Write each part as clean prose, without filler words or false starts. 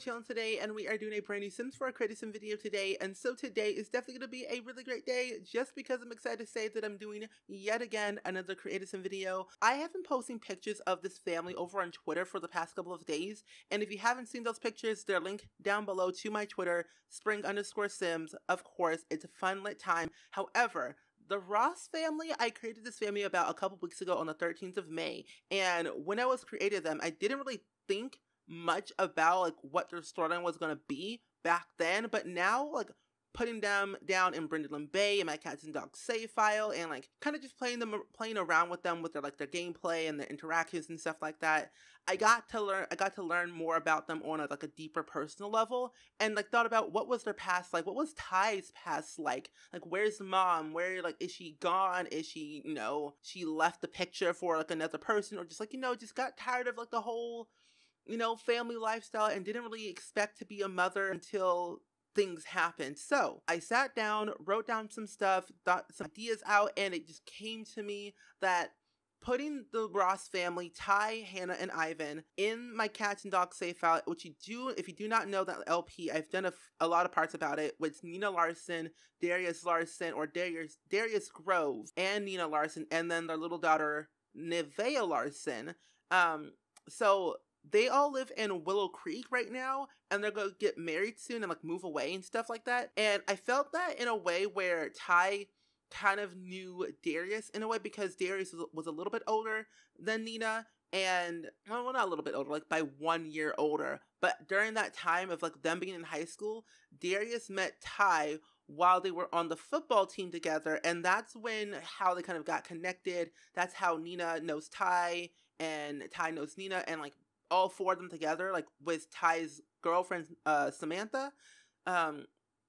channel today, and we are doing a brand new Sims 4 Creative Sim video today. And so today is definitely going to be a really great day, just because I'm excited to say that I'm doing yet again another Creative Sim video. I have been posting pictures of this family over on Twitter for the past couple of days, and if you haven't seen those pictures, they're linked down below to my Twitter, spring_sims. Of course, it's a fun lit time. However, the Ross family, I created this family about a couple weeks ago on the 13th of May, and when I was creating them, I didn't really think much about like what their storyline was gonna be back then, but now like putting them down in Brindleton Bay in my cats and dogs save file and like kind of just playing around with them with their gameplay and their interactions and stuff like that, I got to learn more about them on a deeper personal level, and like thought about what was their past like, what was Ty's past like where's mom, where is she gone, is she, she left the picture for another person, or just just got tired of the whole family lifestyle and didn't really expect to be a mother until things happened. So I sat down, wrote down some stuff, thought some ideas out, and it just came to me that putting the Ross family, Ty, Hannah, and Ivan, in my cats and dogs save file, which if you do not know that LP, I've done a lot of parts about it, with Nina Larson, Darius Larson, or Darius Grove, and Nina Larson, and then their little daughter, Nevaeh Larson. So they all live in Willow Creek right now, and they're going to get married soon and move away and stuff like that. And I felt that in a way where Ty kind of knew Darius in a way, because Darius was a little bit older than Nina, and well, not a little bit older, by 1 year older. But during that time of them being in high school, Darius met Ty while they were on the football team together, and that's how they kind of got connected. That's how Nina knows Ty, and Ty knows Nina, and all four of them together, with Ty's girlfriend, Samantha.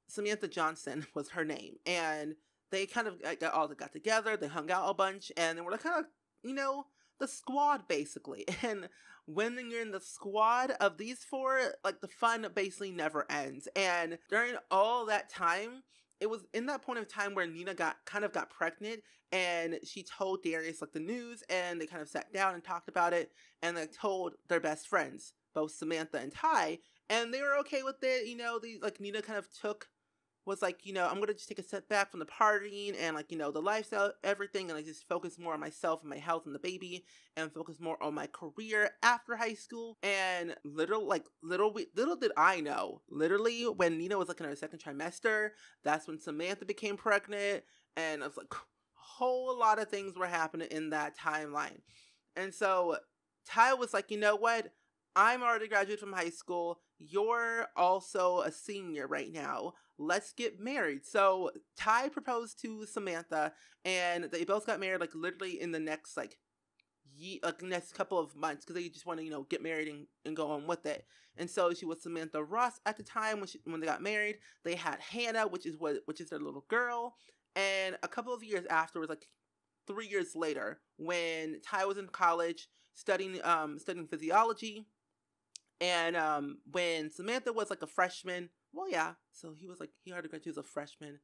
Samantha Johnson was her name, and they kind of got together, they hung out a bunch, and they were kind of, the squad, basically. And when you're in the squad of these four, the fun basically never ends. And during all that time, it was in that point of time where Nina got pregnant, and she told Darius the news, and they kind of sat down and talked about it, and they told their best friends, both Samantha and Ty, and they were okay with it. Nina kind of was I'm gonna just take a step back from the partying and the lifestyle, everything, and I just focus more on myself and my health and the baby, and focus more on my career after high school. And little did I know, literally when Nina was in her second trimester, that's when Samantha became pregnant, and I was a whole lot of things were happening in that timeline. And so Ty was you know what? I'm already graduated from high school. You're also a senior right now. Let's get married. So Ty proposed to Samantha, and they both got married literally in the next next couple of months, because they just want to get married and go on with it. And so she was Samantha Ross at the time when they got married. They had Hannah, which is their little girl. And a couple of years afterwards, 3 years later, when Ty was in college studying physiology, and when Samantha was a freshman, well, yeah, so he was he already graduated, he was a freshman,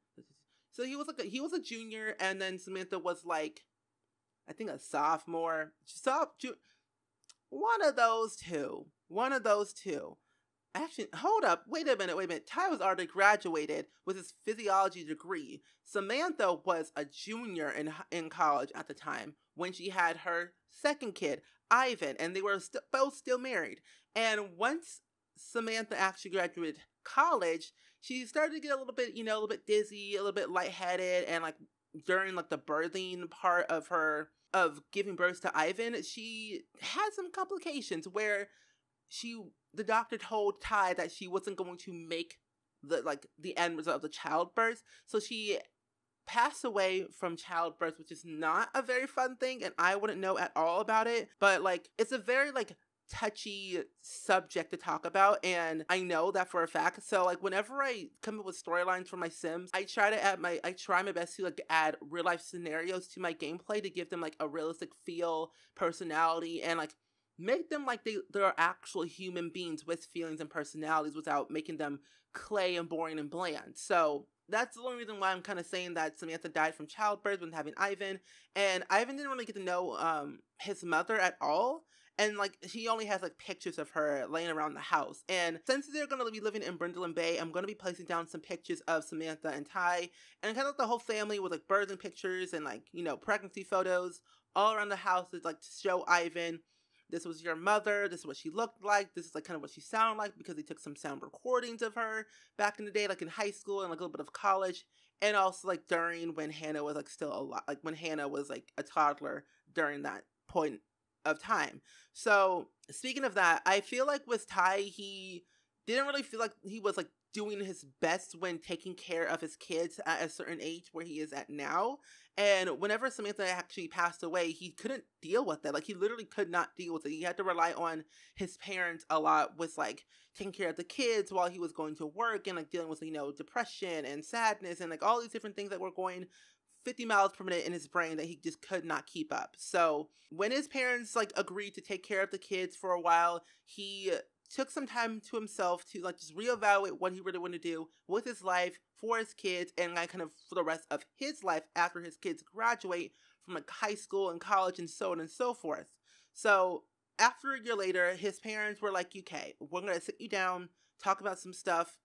so he was a junior, and then Samantha was I think a sophomore, one of those two. Actually, hold up, wait a minute. Ty was already graduated with his physiology degree. Samantha was a junior in college at the time when she had her second kid, Ivan, and they were both still married. And once Samantha actually graduated college, she started to get a little bit dizzy, a little bit lightheaded, and during the birthing part of giving birth to Ivan, she had some complications where the doctor told Ty that she wasn't going to make the end result of the childbirth, so she passed away from childbirth, which is not a very fun thing, and I wouldn't know at all about it, but it's a very touchy subject to talk about, and I know that for a fact. So whenever I come up with storylines for my Sims, I try my best to add real life scenarios to my gameplay to give them a realistic feel, personality, and make them they're actual human beings with feelings and personalities without making them clay and boring and bland. So that's the only reason why I'm kind of saying that Samantha died from childbirth when having Ivan, and Ivan didn't really get to know his mother at all. and like he only has like pictures of her laying around the house. And since they're going to be living in Brindleton Bay, I'm going to be placing down some pictures of Samantha and Ty, and kind of like the whole family with like birthing pictures and like, you know, pregnancy photos all around the house, to like to show Ivan, this was your mother, this is what she looked like, this is like kind of what she sounded like, because they took some sound recordings of her back in the day, like in high school and like a little bit of college, and also like during when Hannah was like still alive, like when Hannah was like a toddler during that point of time. So speaking of that, I feel like with Ty, he didn't really feel like he was like doing his best when taking care of his kids at a certain age where he is at now. And whenever Samantha actually passed away, he couldn't deal with that. Like, he literally could not deal with it. He had to rely on his parents a lot with, like, taking care of the kids while he was going to work and, like, dealing with, you know, depression and sadness and, like, all these different things that were going 50 miles per minute in his brain that he just could not keep up. So when his parents, like, agreed to take care of the kids for a while, he took some time to himself to like just reevaluate what he really wanted to do with his life for his kids, and like kind of for the rest of his life after his kids graduate from like high school and college and so on and so forth. So after a year later, his parents were like, okay, we're gonna sit you down, talk about some stuff.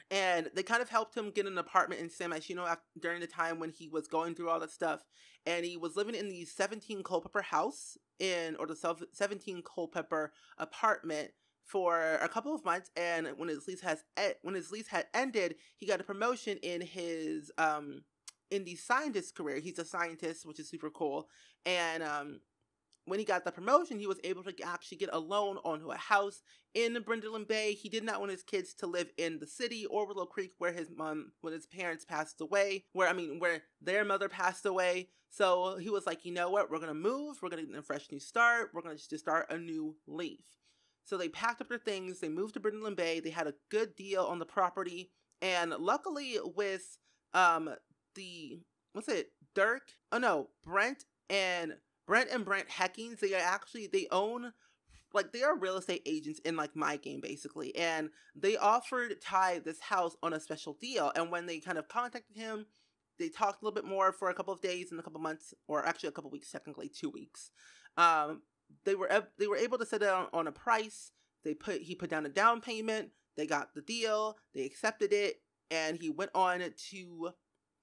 And they kind of helped him get an apartment in San Myshuno during the time when he was going through all that stuff. And he was living in the 17 Culpeper house or the 17 Culpeper apartment for a couple of months. And when his lease had ended, he got a promotion in his in the scientist career. He's a scientist, which is super cool. And when he got the promotion, he was able to actually get a loan onto a house in Brindleton Bay. He did not want his kids to live in the city or Willow Creek, where when his parents passed away, where their mother passed away. So he was like, you know what, we're going to move, we're going to get a fresh new start, we're going to just start a new leaf. So they packed up their things, they moved to Brindleton Bay, they had a good deal on the property, and luckily with Brent and Brent Heckings, they own, like, they are real estate agents in, like, my game, basically. And they offered Ty this house on a special deal. And when they kind of contacted him, they talked a little bit more for a couple of days and a couple of months, or actually a couple of weeks, technically 2 weeks. They were able to sit down on a price. He put down a down payment. They got the deal. They accepted it. And he went on to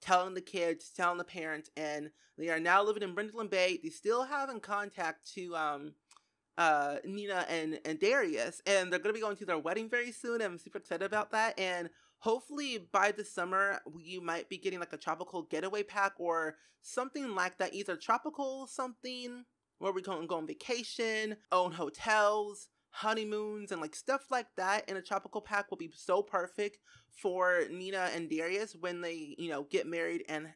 telling the kids, telling the parents, and they are now living in Brindleton Bay. They still have in contact to Nina and Darius, and they're going to be going to their wedding very soon. I'm super excited about that, and hopefully by the summer, you might be getting like a tropical getaway pack or something like that, either tropical something where we can go on vacation, own hotels, honeymoons, and like stuff like that in a tropical pack will be so perfect for Nina and Darius when they, you know, get married and,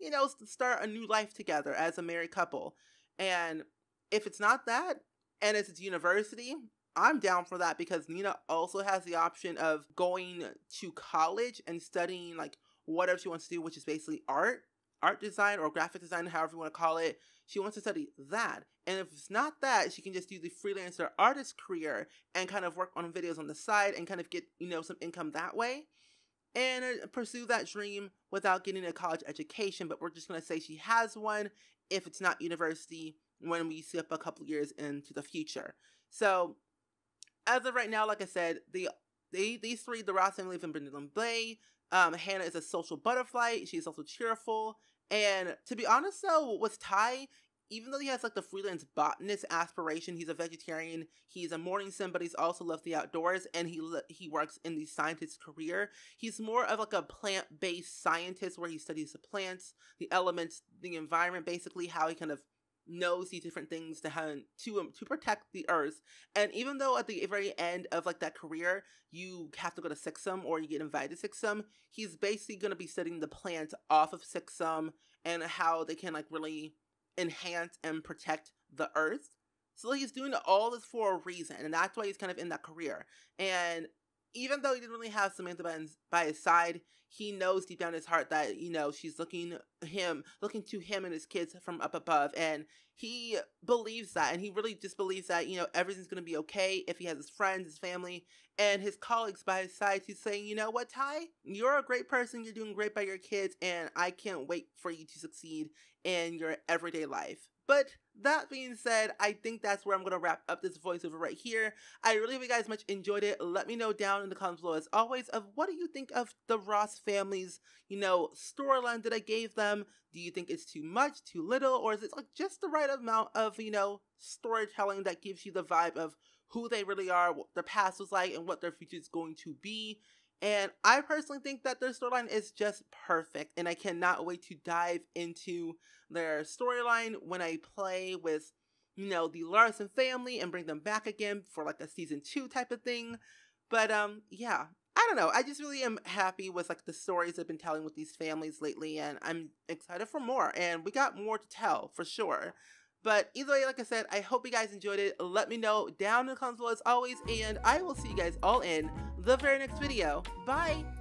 you know, start a new life together as a married couple. And if it's not that, and it's university, I'm down for that, because Nina also has the option of going to college and studying like whatever she wants to do, which is basically art design or graphic design, however you want to call it. She wants to study that. And if it's not that, she can just do the freelancer artist career and kind of work on videos on the side and kind of get, you know, some income that way and pursue that dream without getting a college education. But we're just going to say she has one if it's not university when we see up a couple years into the future. So as of right now, like I said, these three, the Ross family, live in Brindleton Bay. Hannah is a social butterfly. She's also cheerful. And to be honest though, with Ty, even though he has like the freelance botanist aspiration, he's a vegetarian, he's a morning sim, but he's also loves the outdoors, and he works in the scientist career. He's more of like a plant-based scientist where he studies the plants, the elements, the environment, basically how he kind of knows these different things to protect the earth. And even though at the very end of like that career you have to go to SpringSim or you get invited to SpringSim, he's basically going to be studying the plants off of SpringSim and how they can like really enhance and protect the earth. So he's doing all this for a reason, and that's why he's kind of in that career. And even though he didn't really have Samantha by his side. He knows deep down in his heart that, you know, she's looking to him and his kids from up above, and he believes that, and he really just believes that, you know, everything's going to be okay if he has his friends, his family, and his colleagues by his side. He's saying, you know what, Ty, you're a great person, you're doing great by your kids, and I can't wait for you to succeed in your everyday life. But that being said, I think that's where I'm going to wrap up this voiceover right here. I really hope you guys much enjoyed it. Let me know down in the comments below, as always, of what do you think of the Ross family's, you know, storyline that I gave them. Do you think it's too much, too little, or is it like just the right amount of, you know, storytelling that gives you the vibe of who they really are, what their past was like, and what their future is going to be? And I personally think that their storyline is just perfect, and I cannot wait to dive into their storyline when I play with, you know, the Larson family and bring them back again for like a season 2 type of thing. But yeah, I don't know. I just really am happy with like the stories I've been telling with these families lately, and I'm excited for more, and we got more to tell for sure. But either way, like I said, I hope you guys enjoyed it. Let me know down in the comments below as always, and I will see you guys all in the very next video. Bye!